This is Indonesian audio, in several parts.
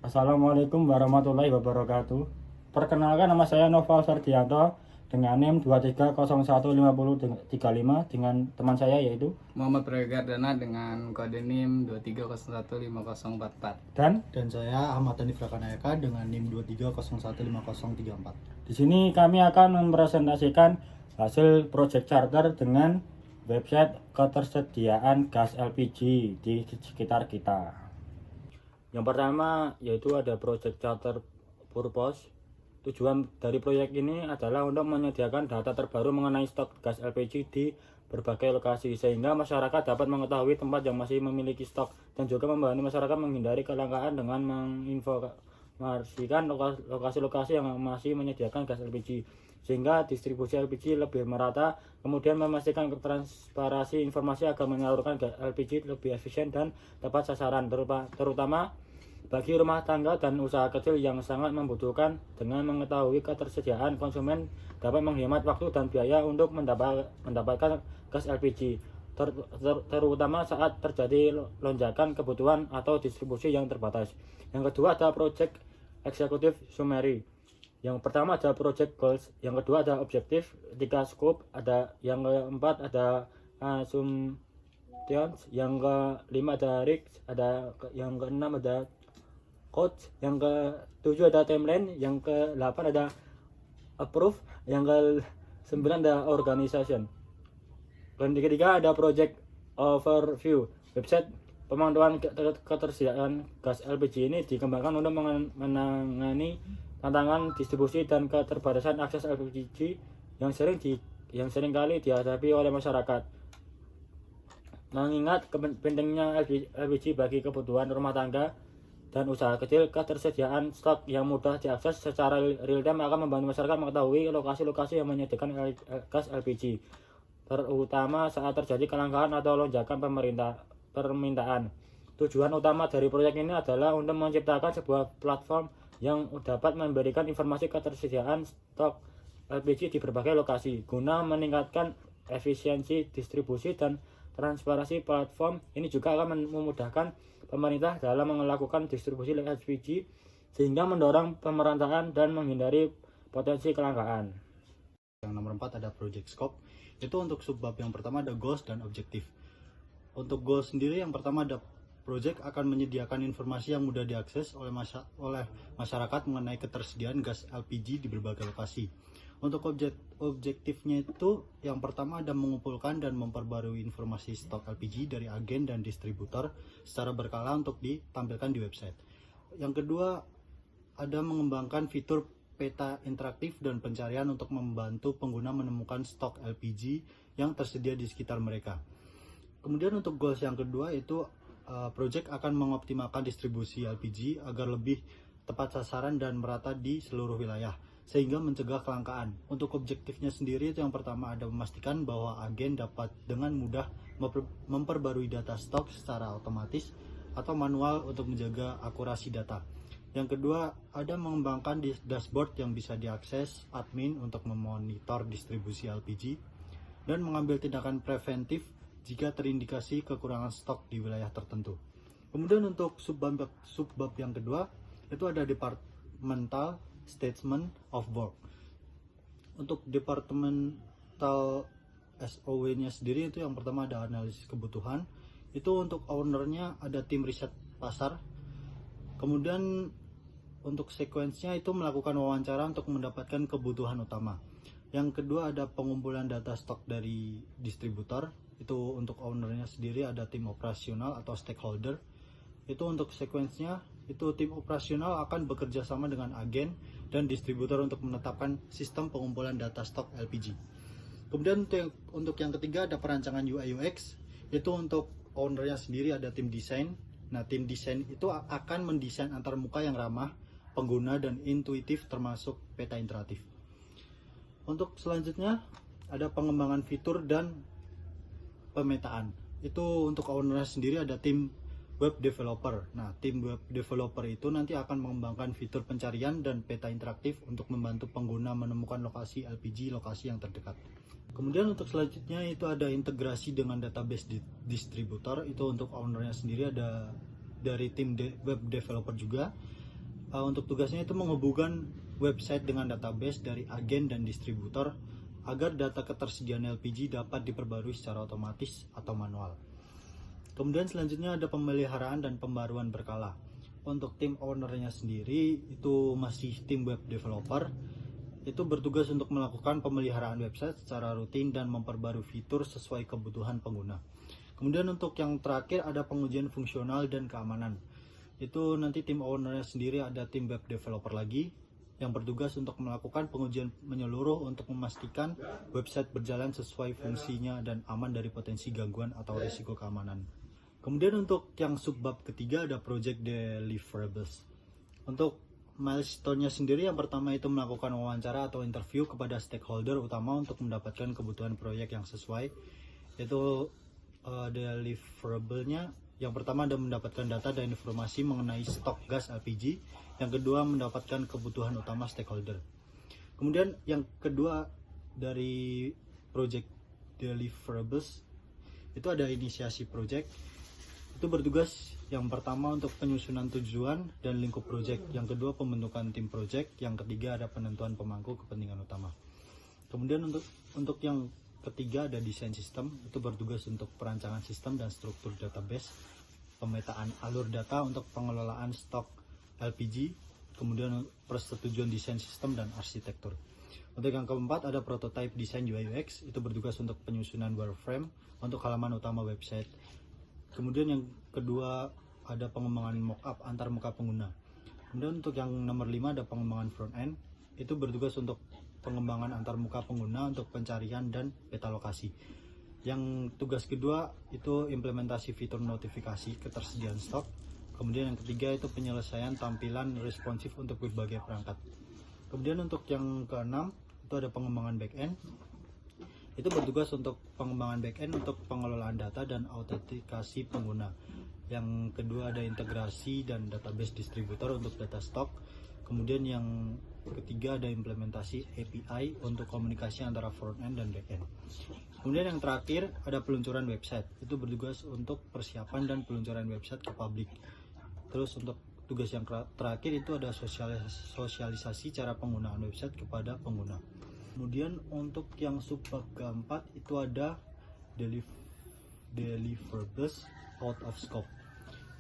Assalamualaikum warahmatullahi wabarakatuh. Perkenalkan, nama saya Noval Ferdianto dengan NIM 23015035 dengan teman saya yaitu Muhammad Prayogardana dengan kode NIM 2301504. dan saya Ahmad Hanif Rakanayaka dengan NIM 2301534. di sini kami akan mempresentasikan hasil project charter dengan website ketersediaan gas LPG di sekitar kita. Yang pertama yaitu ada project charter purpose. Tujuan dari proyek ini adalah untuk menyediakan data terbaru mengenai stok gas LPG di berbagai lokasi sehingga masyarakat dapat mengetahui tempat yang masih memiliki stok dan juga membantu masyarakat menghindari kelangkaan dengan menginformasikan lokasi-lokasi yang masih menyediakan gas LPG sehingga distribusi LPG lebih merata, kemudian memastikan transparansi informasi agar menyalurkan gas LPG lebih efisien dan tepat sasaran, terutama bagi rumah tangga dan usaha kecil yang sangat membutuhkan. Dengan mengetahui ketersediaan, konsumen dapat menghemat waktu dan biaya untuk mendapatkan gas LPG, terutama saat terjadi lonjakan kebutuhan atau distribusi yang terbatas. Yang kedua ada project executive summary. Yang pertama ada project goals, yang kedua ada objektif, tiga scope, ada yang keempat ada assumptions, yang kelima ada risks, ada yang keenam ada coach, yang ke-7 ada timeline, yang ke-8 ada approve, yang ke-9 ada organization. Dan ketiga ada project overview. Website pemantauan ketersediaan gas LPG ini dikembangkan untuk menangani tantangan distribusi dan keterbatasan akses LPG yang sering kali dihadapi oleh masyarakat. Mengingat pentingnya LPG bagi kebutuhan rumah tangga dan usaha kecil, ketersediaan stok yang mudah diakses secara real time akan membantu masyarakat mengetahui lokasi-lokasi yang menyediakan gas LPG, terutama saat terjadi kelangkaan atau lonjakan permintaan. Tujuan utama dari proyek ini adalah untuk menciptakan sebuah platform yang dapat memberikan informasi ketersediaan stok LPG di berbagai lokasi guna meningkatkan efisiensi distribusi dan transparansi. Platform ini juga akan memudahkan pemerintah dalam melakukan distribusi LPG sehingga mendorong pemerataan dan menghindari potensi kelangkaan. Yang nomor 4 ada project scope. Itu untuk subbab yang pertama ada goals dan objektif. Untuk goals sendiri yang pertama ada project akan menyediakan informasi yang mudah diakses oleh masyarakat mengenai ketersediaan gas LPG di berbagai lokasi. Untuk objektifnya itu yang pertama ada mengumpulkan dan memperbarui informasi stok LPG dari agen dan distributor secara berkala untuk ditampilkan di website. Yang kedua ada mengembangkan fitur peta interaktif dan pencarian untuk membantu pengguna menemukan stok LPG yang tersedia di sekitar mereka. Kemudian untuk goals yang kedua itu project akan mengoptimalkan distribusi LPG agar lebih tepat sasaran dan merata di seluruh wilayah sehingga mencegah kelangkaan. Untuk objektifnya sendiri itu yang pertama ada memastikan bahwa agen dapat dengan mudah memperbarui data stok secara otomatis atau manual untuk menjaga akurasi data. Yang kedua ada mengembangkan dashboard yang bisa diakses admin untuk memonitor distribusi LPG dan mengambil tindakan preventif jika terindikasi kekurangan stok di wilayah tertentu. Kemudian untuk subbab yang kedua itu ada departmental statement of work. Untuk departmental SOW-nya sendiri itu yang pertama ada analisis kebutuhan. Itu untuk ownernya ada tim riset pasar. Kemudian untuk sekuensnya itu melakukan wawancara untuk mendapatkan kebutuhan utama. Yang kedua ada pengumpulan data stok dari distributor. Itu untuk ownernya sendiri ada tim operasional atau stakeholder. Itu untuk sekuensnya itu tim operasional akan bekerja sama dengan agen dan distributor untuk menetapkan sistem pengumpulan data stok LPG. Kemudian untuk yang ketiga ada perancangan UI UX. Itu untuk ownernya sendiri ada tim desain. Nah, tim desain itu akan mendesain antarmuka yang ramah pengguna dan intuitif termasuk peta interaktif. Untuk selanjutnya ada pengembangan fitur dan pemetaan. Itu untuk ownernya sendiri ada tim web developer. Nah, tim web developer itu nanti akan mengembangkan fitur pencarian dan peta interaktif untuk membantu pengguna menemukan lokasi LPG lokasi yang terdekat. Kemudian untuk selanjutnya itu ada integrasi dengan database distributor. Itu untuk ownernya sendiri ada dari tim web developer juga. Untuk tugasnya itu menghubungkan website dengan database dari agen dan distributor agar data ketersediaan LPG dapat diperbarui secara otomatis atau manual. Kemudian selanjutnya ada pemeliharaan dan pembaruan berkala. Untuk tim ownernya sendiri itu masih tim web developer, itu bertugas untuk melakukan pemeliharaan website secara rutin dan memperbarui fitur sesuai kebutuhan pengguna. Kemudian untuk yang terakhir ada pengujian fungsional dan keamanan. Itu nanti tim ownernya sendiri ada tim web developer lagi yang bertugas untuk melakukan pengujian menyeluruh untuk memastikan website berjalan sesuai fungsinya dan aman dari potensi gangguan atau risiko keamanan. Kemudian untuk yang subbab ketiga ada project deliverables. Untuk milestone-nya sendiri yang pertama itu melakukan wawancara atau interview kepada stakeholder utama untuk mendapatkan kebutuhan proyek yang sesuai. Itu deliverable-nya yang pertama ada mendapatkan data dan informasi mengenai stok gas LPG. Yang kedua mendapatkan kebutuhan utama stakeholder. Kemudian yang kedua dari project deliverables itu ada inisiasi project. Itu bertugas yang pertama untuk penyusunan tujuan dan lingkup project, yang kedua pembentukan tim project, yang ketiga ada penentuan pemangku kepentingan utama. Kemudian untuk yang ketiga ada desain sistem, itu bertugas untuk perancangan sistem dan struktur database, pemetaan alur data untuk pengelolaan stok LPG, kemudian persetujuan desain sistem dan arsitektur. Untuk yang keempat ada prototype desain UI UX, itu bertugas untuk penyusunan wireframe untuk halaman utama website. Kemudian yang kedua ada pengembangan mockup antar muka pengguna. Kemudian untuk yang nomor 5 ada pengembangan front end, itu bertugas untuk pengembangan antar muka pengguna untuk pencarian dan peta lokasi. Yang tugas kedua itu implementasi fitur notifikasi ketersediaan stok. Kemudian yang ketiga itu penyelesaian tampilan responsif untuk berbagai perangkat. Kemudian untuk yang keenam itu ada pengembangan backend. Itu bertugas untuk pengembangan backend untuk pengelolaan data dan autentikasi pengguna. Yang kedua ada integrasi dan database distributor untuk data stok. Kemudian yang ketiga ada implementasi API untuk komunikasi antara front end dan back end. Kemudian yang terakhir ada peluncuran website. Itu bertugas untuk persiapan dan peluncuran website ke publik. Terus untuk tugas yang terakhir itu ada sosialisasi cara penggunaan website kepada pengguna. Kemudian untuk yang subbab keempat itu ada deliverables out of scope.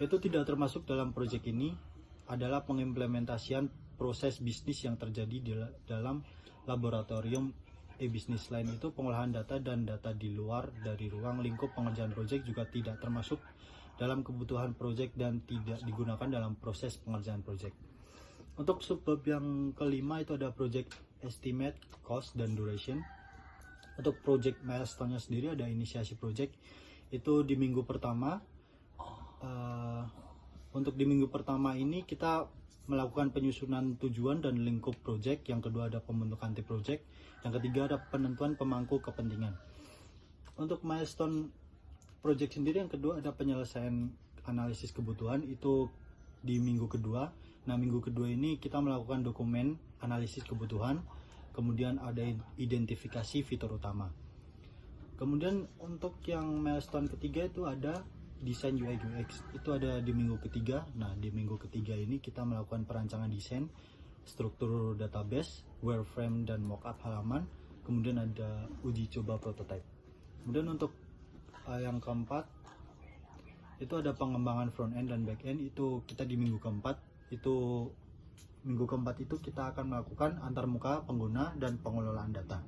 Itu tidak termasuk dalam proyek ini, adalah pengimplementasian proses bisnis yang terjadi dalam laboratorium e-business lain. Itu pengolahan data dan data di luar dari ruang lingkup pengerjaan proyek juga tidak termasuk dalam kebutuhan proyek dan tidak digunakan dalam proses pengerjaan proyek. Untuk subbab yang kelima itu ada project estimate, cost, dan duration. Untuk project milestone-nya sendiri ada inisiasi project. Itu di minggu pertama. Untuk di minggu pertama ini kita melakukan penyusunan tujuan dan lingkup project. Yang kedua ada pembentukan tim project. Yang ketiga ada penentuan pemangku kepentingan. Untuk milestone project sendiri yang kedua ada penyelesaian analisis kebutuhan. Itu di minggu kedua. Nah, minggu kedua ini kita melakukan dokumen analisis kebutuhan, kemudian ada identifikasi fitur utama. Kemudian untuk yang milestone ketiga itu ada desain UI UX, itu ada di minggu ketiga. Nah, di minggu ketiga ini kita melakukan perancangan desain, struktur database, wireframe dan mockup halaman, kemudian ada uji coba prototype. Kemudian untuk yang keempat itu ada pengembangan front end dan back end, itu kita di minggu keempat. Itu minggu keempat itu kita akan melakukan antarmuka pengguna dan pengelolaan data.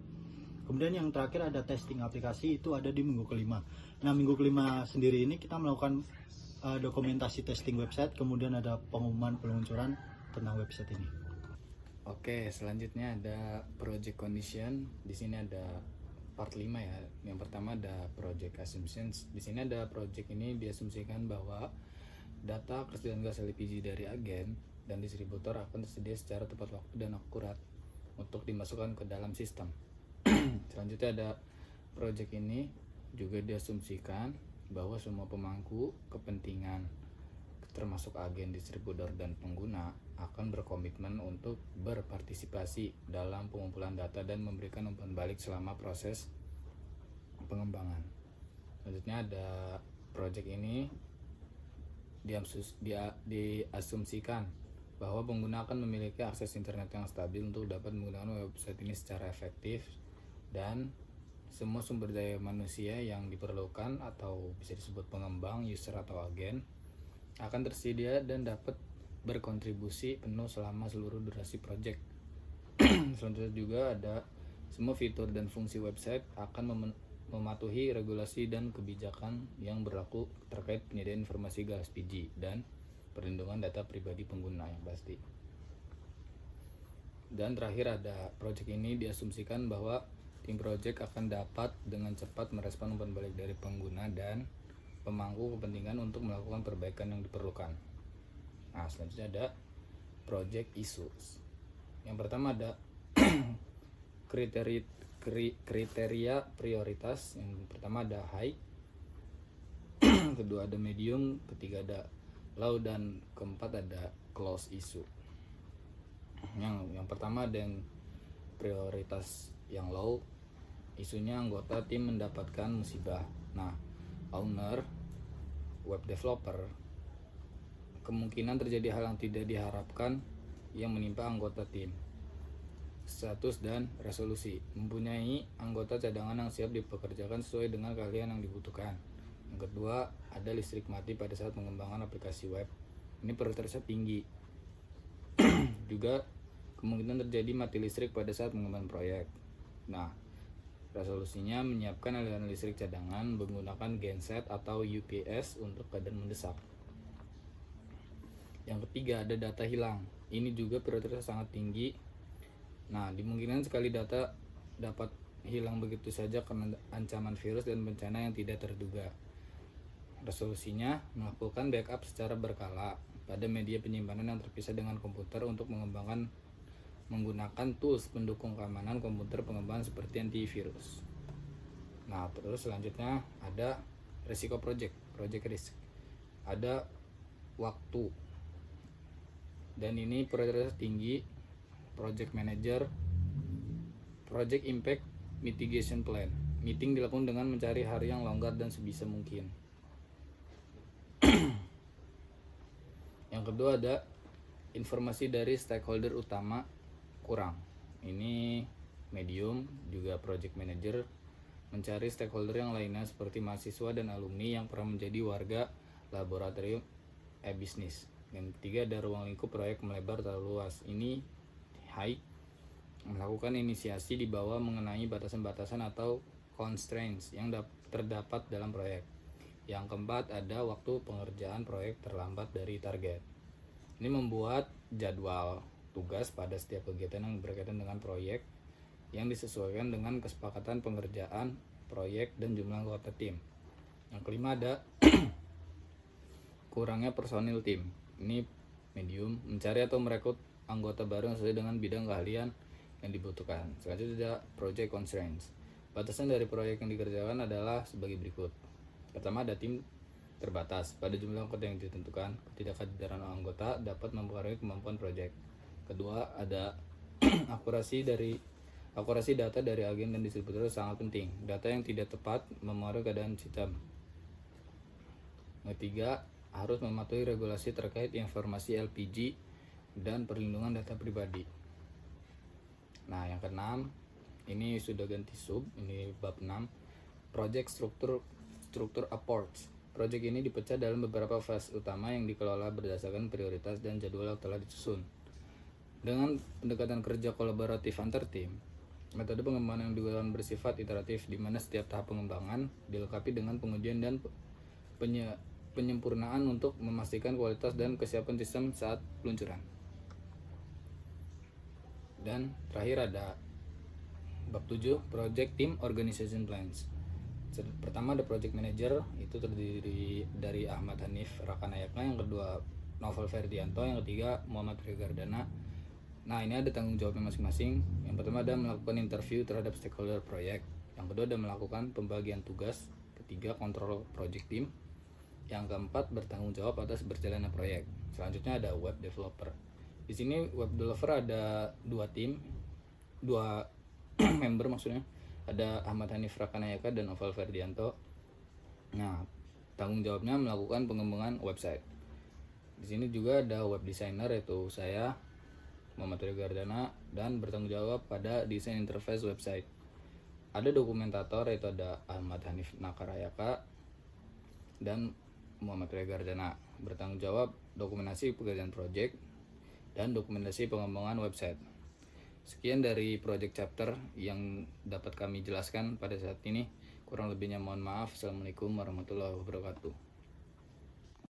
Kemudian yang terakhir ada testing aplikasi, itu ada di minggu kelima. Nah, minggu kelima sendiri ini kita melakukan dokumentasi testing website, kemudian ada pengumuman peluncuran tentang website ini. Oke, selanjutnya ada project condition. Di sini ada part 5 ya. Yang pertama ada project assumptions. Di sini ada project ini diasumsikan bahwa data ketersediaan gas LPG dari agen dan distributor akan tersedia secara tepat waktu dan akurat untuk dimasukkan ke dalam sistem. Selanjutnya ada project ini juga diasumsikan bahwa semua pemangku kepentingan termasuk agen, distributor, dan pengguna akan berkomitmen untuk berpartisipasi dalam pengumpulan data dan memberikan umpan balik selama proses pengembangan. Selanjutnya ada project ini diasumsikan bahwa pengguna akan memiliki akses internet yang stabil untuk dapat menggunakan website ini secara efektif, dan semua sumber daya manusia yang diperlukan atau bisa disebut pengembang, user atau agen akan tersedia dan dapat berkontribusi penuh selama seluruh durasi project. Selanjutnya juga ada semua fitur dan fungsi website akan mematuhi regulasi dan kebijakan yang berlaku terkait penyediaan informasi GLSPG dan perlindungan data pribadi pengguna yang pasti. Dan terakhir ada project ini diasumsikan bahwa tim project akan dapat dengan cepat merespon umpan balik dari pengguna dan pemangku kepentingan untuk melakukan perbaikan yang diperlukan. Nah, selanjutnya ada project issues. Yang pertama ada kriteria prioritas. Yang pertama ada high, kedua ada medium, ketiga ada low, dan keempat ada close issue. Yang pertama ada yang prioritas yang low, isunya anggota tim mendapatkan musibah. Nah, owner, web developer, kemungkinan terjadi hal yang tidak diharapkan yang menimpa anggota tim. Status dan resolusi, mempunyai anggota cadangan yang siap dipekerjakan sesuai dengan keahlian yang dibutuhkan. Yang kedua, ada listrik mati pada saat pengembangan aplikasi web. Ini prioritasnya tinggi. Juga kemungkinan terjadi mati listrik pada saat pengembangan proyek. Nah, resolusinya menyiapkan aliran listrik cadangan menggunakan genset atau UPS untuk keadaan mendesak. Yang ketiga, ada data hilang. Ini juga prioritasnya sangat tinggi. Nah, dimungkinkan sekali data dapat hilang begitu saja karena ancaman virus dan bencana yang tidak terduga. Resolusinya melakukan backup secara berkala pada media penyimpanan yang terpisah dengan komputer untuk menggunakan tools pendukung keamanan komputer pengembangan seperti antivirus. Nah, terus selanjutnya ada risiko project risk. Ada waktu. Dan ini prioritas tinggi. Project manager, project impact mitigation plan. Meeting dilakukan dengan mencari hari yang longgar dan sebisa mungkin. Yang kedua ada informasi dari stakeholder utama kurang. Ini medium, juga project manager mencari stakeholder yang lainnya seperti mahasiswa dan alumni yang pernah menjadi warga laboratorium e-bisnis. Yang ketiga ada ruang lingkup proyek melebar terlalu luas. Ini high, melakukan inisiasi di bawah mengenai batasan-batasan atau constraints yang terdapat dalam proyek. Yang keempat ada waktu pengerjaan proyek terlambat dari target. Ini membuat jadwal tugas pada setiap kegiatan yang berkaitan dengan proyek yang disesuaikan dengan kesepakatan pengerjaan proyek dan jumlah anggota tim. Yang kelima ada kurangnya personil tim. Ini medium, mencari atau merekrut anggota baru yang sesuai dengan bidang keahlian yang dibutuhkan. Selanjutnya ada project constraints. Batasan dari proyek yang dikerjakan adalah sebagai berikut. Pertama ada tim terbatas pada jumlah anggota yang ditentukan. Ketidakhadiran anggota dapat mempengaruhi kemampuan proyek. Kedua ada akurasi data dari agen dan distributor sangat penting. Data yang tidak tepat mempengaruhi keadaan sistem. Ketiga, harus mematuhi regulasi terkait informasi LPG dan perlindungan data pribadi. Nah, yang keenam, ini sudah ganti sub, ini bab 6, project struktur approach. Project ini dipecah dalam beberapa fase utama yang dikelola berdasarkan prioritas dan jadwal yang telah disusun. Dengan pendekatan kerja kolaboratif antar tim, metode pengembangan yang digunakan bersifat iteratif, di mana setiap tahap pengembangan dilengkapi dengan pengujian dan penyempurnaan untuk memastikan kualitas dan kesiapan sistem saat peluncuran. Dan terakhir ada bab 7, project team organization plans. Pertama ada project manager, itu terdiri dari Ahmad Hanif Rakanayaka, yang kedua Novel Ferdianto, yang ketiga Muhammad Regardana. Nah, ini ada tanggung jawabnya masing-masing. Yang pertama ada melakukan interview terhadap stakeholder proyek. Yang kedua ada melakukan pembagian tugas. Ketiga, kontrol project team. Yang keempat, bertanggung jawab atas berjalannya proyek. Selanjutnya ada web developer. Di sini web developer ada dua member maksudnya. Ada Ahmad Hanif Rakanayaka dan Novel Ferdianto. Nah, tanggung jawabnya melakukan pengembangan website. Di sini juga ada web designer yaitu saya, Muhammad Ria Gardana, dan bertanggung jawab pada desain interface website. Ada dokumentator yaitu ada Ahmad Hanif Nakarayaka dan Muhammad Ria Gardana, bertanggung jawab dokumentasi pekerjaan project dan dokumentasi pengembangan website. Sekian dari project chapter yang dapat kami jelaskan pada saat ini. Kurang lebihnya mohon maaf. Assalamualaikum warahmatullahi wabarakatuh.